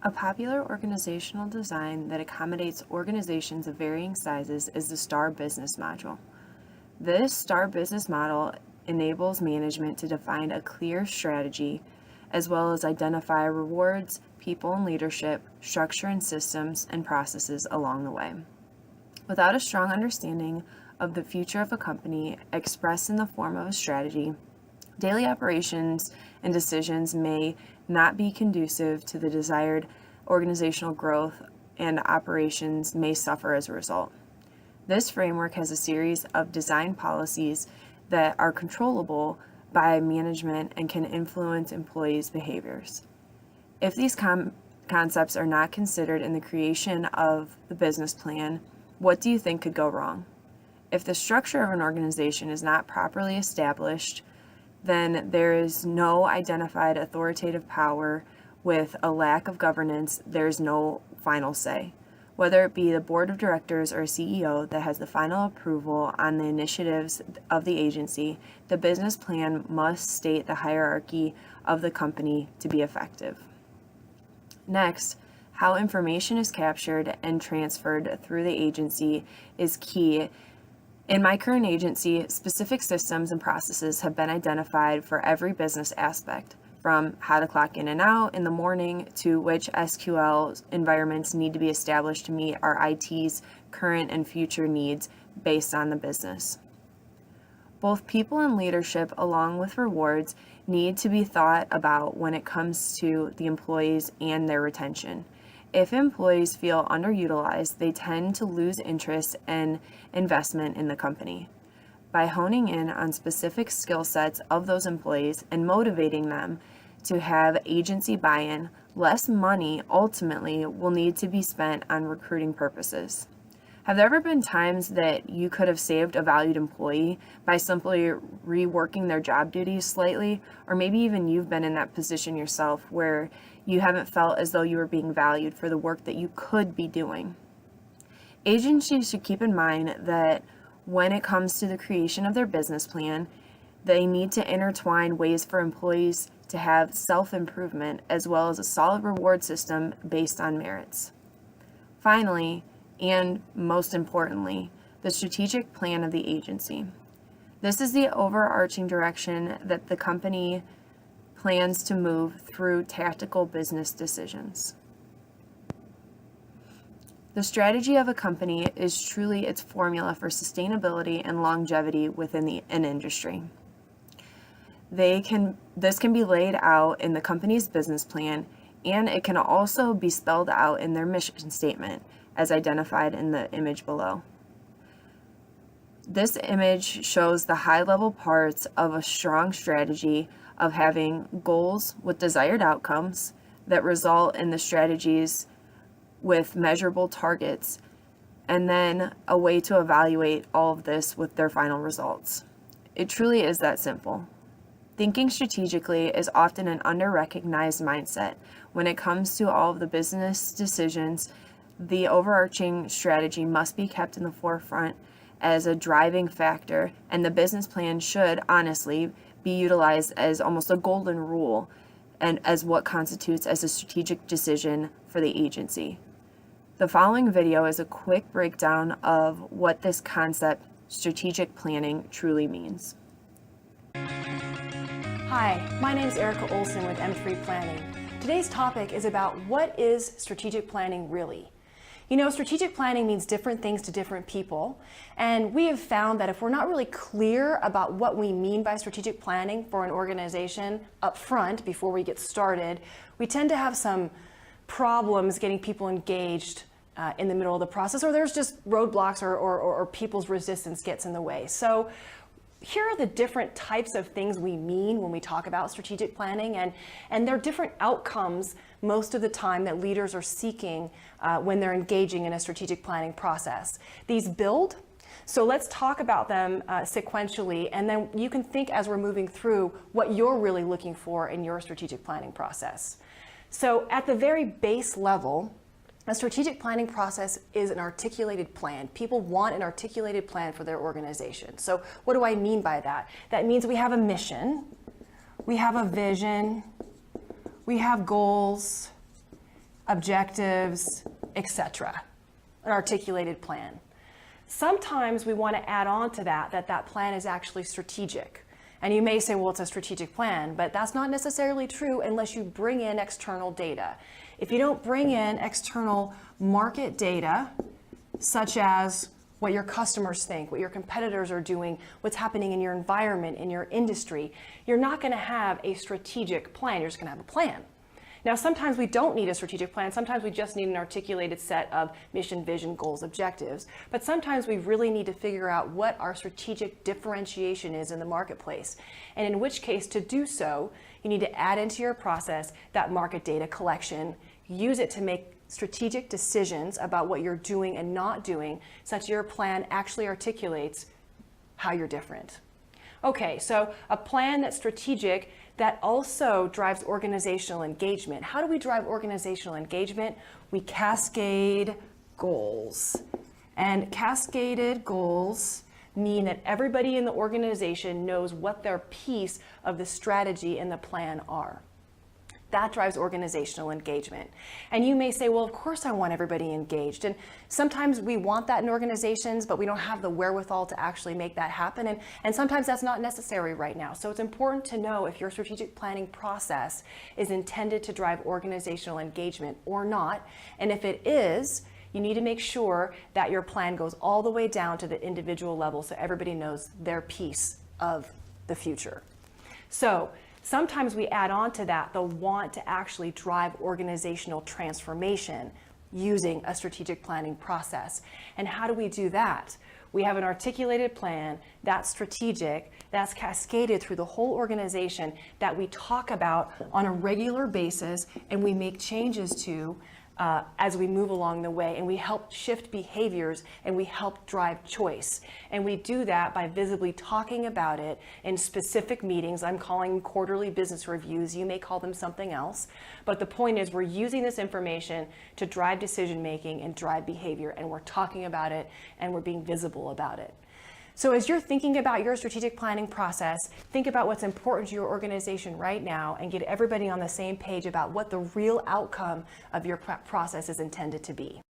A popular organizational design that accommodates organizations of varying sizes is the STAR business module. This STAR business model enables management to define a clear strategy, as well as identify rewards, people and leadership, structure and systems, and processes along the way. Without a strong understanding of the future of a company expressed in the form of a strategy, daily operations and decisions may not be conducive to the desired organizational growth, and operations may suffer as a result. This framework has a series of design policies that are controllable by management and can influence employees' behaviors. If these concepts are not considered in the creation of the business plan, what do you think could go wrong? If the structure of an organization is not properly established, then there is no identified authoritative power. With a lack of governance, there's no final say. Whether it be the board of directors or a CEO that has the final approval on the initiatives of the agency, the business plan must state the hierarchy of the company to be effective. Next, how information is captured and transferred through the agency is key. In my current agency, specific systems and processes have been identified for every business aspect, from how to clock in and out in the morning to which SQL environments need to be established to meet our IT's current and future needs based on the business. Both people and leadership, along with rewards, need to be thought about when it comes to the employees and their retention. If employees feel underutilized, they tend to lose interest and investment in the company. By honing in on specific skill sets of those employees and motivating them to have agency buy-in, less money ultimately will need to be spent on recruiting purposes. Have there ever been times that you could have saved a valued employee by simply reworking their job duties slightly? Or maybe even you've been in that position yourself where you haven't felt as though you were being valued for the work that you could be doing. Agencies should keep in mind that when it comes to the creation of their business plan, they need to intertwine ways for employees to have self-improvement as well as a solid reward system based on merits. Finally, and most importantly, the strategic plan of the agency. This is the overarching direction that the company plans to move through tactical business decisions. The strategy of a company is truly its formula for sustainability and longevity within an industry. This can be laid out in the company's business plan, and it can also be spelled out in their mission statement, as identified in the image below. This image shows the high-level parts of a strong strategy of having goals with desired outcomes that result in the strategies with measurable targets, and then a way to evaluate all of this with their final results. It truly is that simple. Thinking strategically is often an under-recognized mindset. When it comes to all of the business decisions, the overarching strategy must be kept in the forefront as a driving factor, and the business plan should honestly be utilized as almost a golden rule and as what constitutes as a strategic decision for the agency. The following video is a quick breakdown of what this concept, strategic planning, truly means. Hi, my name is Erica Olson with M3 Planning. Today's topic is about what is strategic planning really? You know, strategic planning means different things to different people, and we have found that if we're not really clear about what we mean by strategic planning for an organization up front before we get started, we tend to have some problems getting people engaged in the middle of the process, or there's just roadblocks or people's resistance gets in the way. So here are the different types of things we mean when we talk about strategic planning, and there are different outcomes most of the time that leaders are seeking when they're engaging in a strategic planning process. These build, so let's talk about them sequentially, and then you can think as we're moving through what you're really looking for in your strategic planning process. So at the very base level, a strategic planning process is an articulated plan. People want an articulated plan for their organization. So what do I mean by that? That means we have a mission, we have a vision, we have goals, objectives, etc. An articulated plan. Sometimes we want to add on to that plan is actually strategic. And you may say, well, it's a strategic plan, but that's not necessarily true unless you bring in external data. If you don't bring in external market data, such as what your customers think, what your competitors are doing, what's happening in your environment, in your industry, you're not going to have a strategic plan. You're just going to have a plan. Now, sometimes we don't need a strategic plan. Sometimes we just need an articulated set of mission, vision, goals, objectives. But sometimes we really need to figure out what our strategic differentiation is in the marketplace. And in which case, to do so, you need to add into your process that market data collection, use it to make strategic decisions about what you're doing and not doing, such your plan actually articulates how you're different. Okay, so a plan that's strategic that also drives organizational engagement. How do we drive organizational engagement? We cascade goals. And cascaded goals mean that everybody in the organization knows what their piece of the strategy and the plan are. That drives organizational engagement. And you may say, well, of course I want everybody engaged. And sometimes we want that in organizations, but we don't have the wherewithal to actually make that happen. And sometimes that's not necessary right now. So it's important to know if your strategic planning process is intended to drive organizational engagement or not. And if it is, you need to make sure that your plan goes all the way down to the individual level so everybody knows their piece of the future. So sometimes we add on to that the want to actually drive organizational transformation using a strategic planning process. And how do we do that? We have an articulated plan that's strategic, that's cascaded through the whole organization, that we talk about on a regular basis and we make changes to as we move along the way, and we help shift behaviors and we help drive choice. And we do that by visibly talking about it in specific meetings. I'm calling them quarterly business reviews. You may call them something else. But the point is, we're using this information to drive decision making and drive behavior, and we're talking about it and we're being visible about it. So as you're thinking about your strategic planning process, think about what's important to your organization right now and get everybody on the same page about what the real outcome of your process is intended to be.